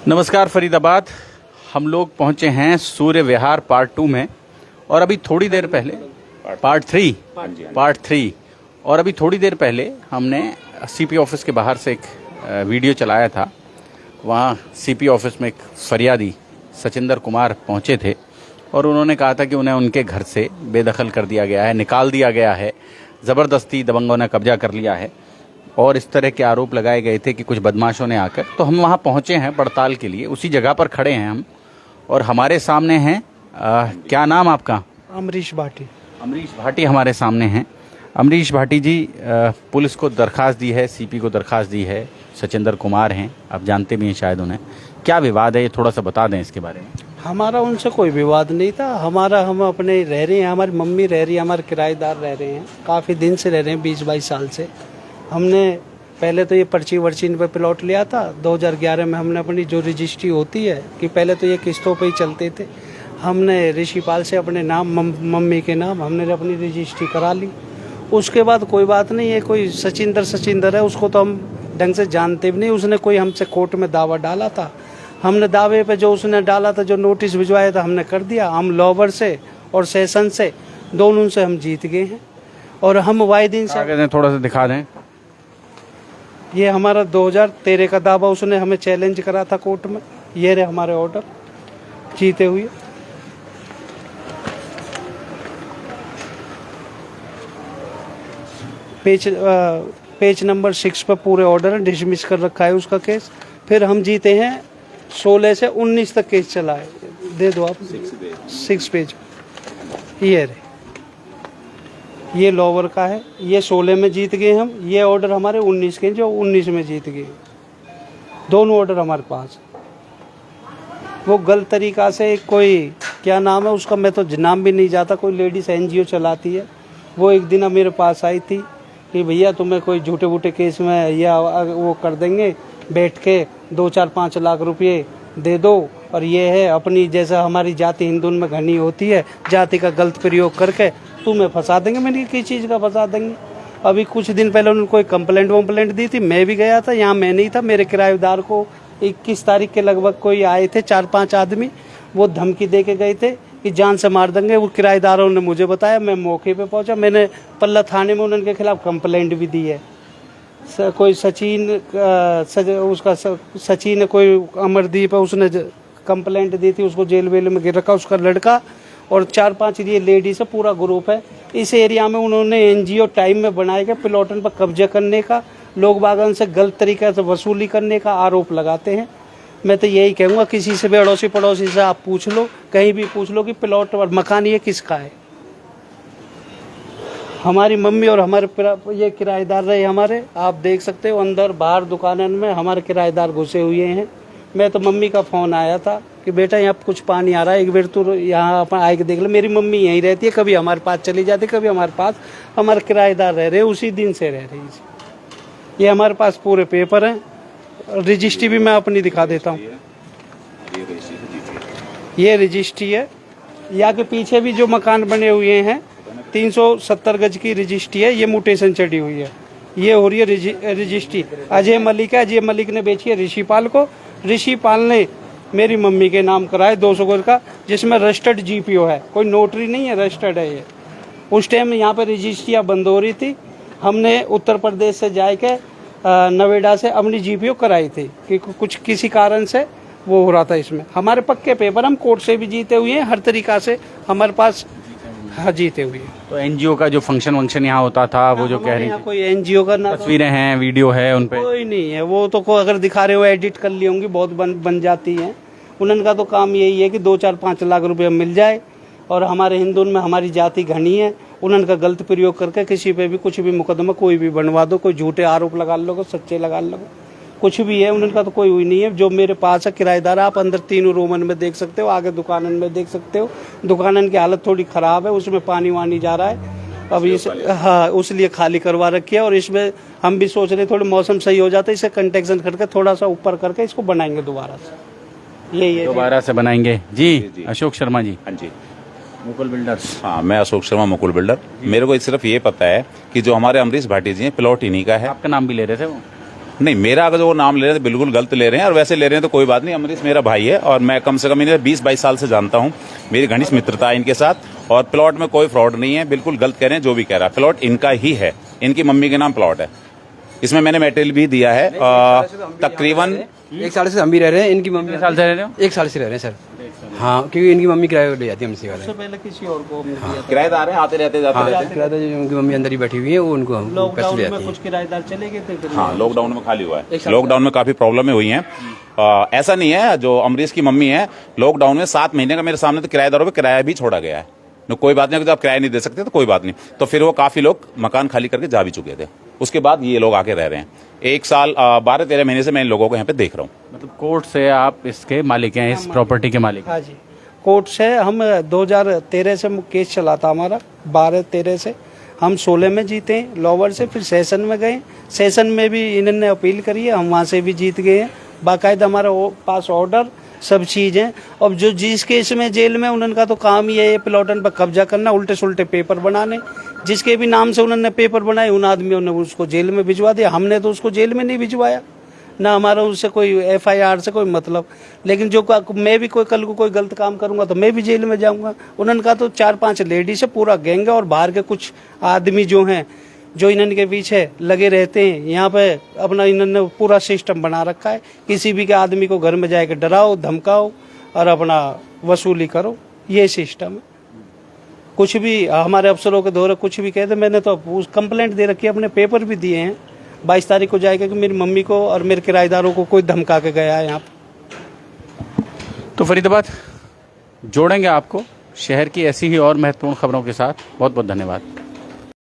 नमस्कार फरीदाबाद। हम लोग पहुंचे हैं सूर्य विहार पार्ट 2 में और अभी थोड़ी देर पहले पार्ट 3 और अभी थोड़ी देर पहले हमने सीपी ऑफिस के बाहर से एक वीडियो चलाया था। वहाँ सीपी ऑफिस में एक फरियादी सचिंदर कुमार पहुंचे थे और उन्होंने कहा था कि उन्हें उनके घर से बेदखल कर दिया गया है, निकाल दिया गया है, ज़बरदस्ती दबंगों ने कब्जा कर लिया है और इस तरह के आरोप लगाए गए थे कि कुछ बदमाशों ने आकर। तो हम वहाँ पहुँचे हैं पड़ताल के लिए, उसी जगह पर खड़े हैं हम और हमारे सामने हैं क्या नाम आपका? अमरीश भाटी। अमरीश भाटी हमारे सामने हैं। अमरीश भाटी जी, पुलिस को दरखास्त दी है, सीपी को दरखास्त दी है, सचिंदर कुमार हैं, आप जानते भी हैं शायद उन्हें। क्या विवाद है ये थोड़ा सा बता दें इसके बारे में। हमारा उनसे कोई विवाद नहीं था। हम अपने रह रहे हैं, हमारी मम्मी रह रही है, हमारे किराएदार रह रहे हैं, काफ़ी दिन से रह रहे हैं, 20-22 साल से। हमने पहले तो ये पर्ची वर्ची इन पर प्लॉट लिया था। 2011 में हमने अपनी जो रजिस्ट्री होती है कि पहले तो ये किस्तों पे ही चलते थे, हमने ऋषिपाल से अपने नाम मम्मी के नाम हमने अपनी रजिस्ट्री करा ली। उसके बाद कोई बात नहीं है, कोई सचिंदर है, उसको तो हम ढंग से जानते भी नहीं। उसने कोई हमसे कोर्ट में दावा डाला था, हमने दावे पे जो उसने डाला था, जो नोटिस भिजवाया था, हमने कर दिया। हम लोअर से और सेशन से दोनों से हम जीत गए हैं और हम वाई दिन से थोड़ा सा दिखा दें। ये हमारा 2013 का दावा उसने हमें चैलेंज करा था कोर्ट में। ये रहे हमारे ऑर्डर जीते हुए। पेज नंबर 6 पर पूरे ऑर्डर है, डिसमिस कर रखा है उसका केस। फिर हम जीते हैं, 16 से 19 तक केस चला है। दे दो आप 6 पेज। ये रहे, ये लोअर का है, ये 16 में जीत गए हम। ये ऑर्डर हमारे 19 के, जो 19 में जीत गए। दोनों ऑर्डर हमारे पास। वो गलत तरीका से कोई क्या नाम है उसका, मैं तो नाम भी नहीं जाता, कोई लेडीज NGO चलाती है। वो एक दिन मेरे पास आई थी कि भैया तुम्हें कोई झूठे वूठे केस में या वो कर देंगे, बैठ के 2-4-5 लाख रुपये दे दो। और ये है अपनी, जैसा हमारी जाति हिंदू में घनी होती है, जाति का गलत प्रयोग करके तुम्हें फंसा देंगे। मैंने किस चीज़ का फंसा देंगे? अभी कुछ दिन पहले उन्होंने कोई कंप्लेंट दी थी, मैं भी गया था, यहाँ मैं नहीं था, मेरे किराएदार को 21 तारीख के लगभग कोई आए थे 4-5 आदमी, वो धमकी दे के गए थे कि जान से मार देंगे। वो किराएदारों ने मुझे बताया, मैं मौके पे पहुंचा, मैंने पल्ला थाने में उनके खिलाफ कंप्लेंट भी दी है। कोई सचिन कोई अमरदीप है, उसने कंप्लेंट दी थी, उसको जेल वेल में गिर रखा, उसका लड़का और 4-5 ये लेडीज है, पूरा ग्रुप है। इस एरिया में उन्होंने NGO टाइम में बनाए गए प्लॉटन पर कब्जा करने का, लोग बागन से गलत तरीके से वसूली करने का आरोप लगाते हैं। मैं तो यही कहूँगा, किसी से भी अड़ोसी पड़ोसी से आप पूछ लो, कहीं भी पूछ लो कि प्लॉट और मकान ये किसका है। हमारी मम्मी और हमारे ये किराएदार रहे हमारे, आप देख सकते हो अंदर बाहर दुकानों में हमारे किराएदार घुसे हुए हैं। मैं तो मम्मी का फ़ोन आया था कि बेटा यहाँ कुछ पानी आ रहा है, एक बार तू यहाँ आए के देख ले। मेरी मम्मी यहीं रहती है, कभी हमारे पास चली जाती, कभी हमारे पास। हमारे किराएदार रह रहे, उसी दिन से रह रही है। ये हमारे पास पूरे पेपर हैं, रजिस्ट्री भी मैं अपनी दिखा देता हूँ। ये रजिस्ट्री है। यहाँ के पीछे भी जो मकान बने हुए हैं, 370 गज की रजिस्ट्री है, ये म्यूटेशन चढ़ी हुई है। ये हो रही है रजिस्ट्री अजय मलिक है। अजय मलिक ने बेची है ऋषिपाल को, ऋषिपाल ने मेरी मम्मी के नाम कराए 200 गज का, जिसमें रजिस्टर्ड GPO है, कोई नोटरी नहीं है, रजिस्टर्ड है ये। उस टाइम यहाँ पे रजिस्ट्रियाँ बंद हो रही थी, हमने उत्तर प्रदेश से जाके नोएडा से अपनी GPO कराई थी कि कुछ किसी कारण से वो हो रहा था। इसमें हमारे पक्के पेपर, हम कोर्ट से भी जीते हुए हैं, हर तरीका से हमारे पास जीते हुए। तो NGO का जो फंक्शन यहाँ होता था, वो जो कह रही थी, कोई NGO का ना तस्वीरें हैं, वीडियो है, उन पे कोई नहीं है। वो तो अगर दिखा रहे हो, एडिट कर ली होंगी, बहुत बन जाती हैं। उनका तो काम यही है कि 2-4-5 लाख रुपये मिल जाए। और हमारे हिंदू में हमारी जाति घनी है, उनका गलत प्रयोग करके किसी पे भी कुछ भी मुकदमा कोई भी बनवा दो, कोई झूठे आरोप लगा लो, सच्चे लगा लो, कुछ भी है। उनका तो कोई हुई नहीं है। जो मेरे पास है किराएदार, आप अंदर 3 रूमन में देख सकते हो, आगे दुकानन में देख सकते हो। दुकानन की हालत थोड़ी ख़राब है, उसमें पानी वानी जा रहा है अब इस, हाँ, उसलिए खाली करवा रखी है। और इसमें हम भी सोच रहे थोड़े मौसम सही हो जाता है, इसे कंस्ट्रक्शन करके थोड़ा सा ऊपर करके इसको बनाएंगे दोबारा से। यही दोबारा से बनाएंगे जी। अशोक शर्मा जी। हाँ जी, मुकुल बिल्डर्स। हाँ, मैं अशोक शर्मा, मुकुल बिल्डर। मेरे को सिर्फ ये पता है कि जो हमारे अमरीश भाटी जी हैं, प्लॉट इन्हीं का है। आपका नाम भी ले रहे थे वो? नहीं, मेरा अगर जो वो नाम ले रहे हैं तो बिल्कुल गलत ले रहे हैं, और वैसे ले रहे हैं तो कोई बात नहीं। अमरीश मेरा भाई है और मैं कम से कम इन्हें 20-22 साल से जानता हूं, मेरी घनिष्ठ मित्रता है इनके साथ, और प्लॉट में कोई फ्रॉड नहीं है, बिल्कुल गलत कह रहे हैं जो भी कह रहा है। प्लॉट इनका ही है, इनकी मम्मी के नाम प्लॉट है, इसमें मैंने मटेरियल भी दिया है। तकरीबन 1 साल से हम भी रह रहे हैं, इनकी मम्मी साल से रह रहे हो? 1 साल से रह रहे हैं सर। हाँ, क्योंकि इनकी मम्मी किराए पर ले जाती है हमसे वाले। पहले किसी और को हमने दिया था। किराएदार है, आते रहते जाते रहते हैं। किराएदार जो उनकी मम्मी अंदर ही बैठी हुई है, वो उनको हम पैसे लॉकडाउन ले में जाती है। कुछ किराएदार चले गए थे, फिर हाँ, लॉकडाउन में खाली हुआ है। लॉकडाउन में काफी प्रॉब्लमें हुई हैं। ऐसा नहीं है, जो अमरीश की मम्मी है, लॉकडाउन में 7 महीने का मेरे सामने तो किराएदारों पे किराया भी छोड़ा गया है। तो कोई बात नहीं, अगर आप किराया नहीं दे सकते तो कोई बात नहीं। तो फिर वो काफी लोग मकान खाली करके जा भी चुके थे, उसके बाद ये लोग आके रह रहे हैं। 1 साल 12-13 महीने से मैं इन लोगों को यहाँ पे देख रहा हूँ। मतलब कोर्ट से आप इसके मालिक हैं, इस प्रॉपर्टी के मालिक? हाँ जी, कोर्ट से हम 2013 से केस चला था हमारा, 12-13 से हम 16 में जीते हैं लोअर से, फिर सेशन में गए, सेशन में भी इन्होंने अपील करी है, हम वहाँ से भी जीत गए हैं। बाकायदा हमारा पास ऑर्डर सब चीज़ें। अब जो जिस केस में जेल में, उनका तो काम ही है ये प्लॉटन पर कब्जा करना, उल्टे सुल्टे पेपर बनाने। जिसके भी नाम से उन्होंने पेपर बनाए, उन आदमियों ने उसको जेल में भिजवा दिया। हमने तो उसको जेल में नहीं भिजवाया, ना हमारा उससे कोई FIR से कोई मतलब। लेकिन जो मैं भी कल को कोई गलत काम करूंगा तो मैं भी जेल में जाऊंगा। उन्होंने कहा तो 4-5 लेडीज है, पूरा गैंग है, और बाहर के कुछ आदमी जो हैं, जो इन्होंने पीछे लगे रहते हैं। यहाँ पे अपना इन्होंने पूरा सिस्टम बना रखा है, किसी भी के आदमी को घर में जाके डराओ धमकाओ और अपना वसूली करो, ये सिस्टम है। कुछ भी हमारे अफसरों के दौरे कुछ भी कहते, मैंने तो कंप्लेंट दे रखी है, अपने पेपर भी दिए हैं। 22 तारीख को जाएगा कि मेरी मम्मी को और मेरे किराएदारों को कोई धमका के गया है यहाँ पे। तो फरीदाबाद जोड़ेंगे आपको शहर की ऐसी ही और महत्वपूर्ण खबरों के साथ। बहुत बहुत धन्यवाद।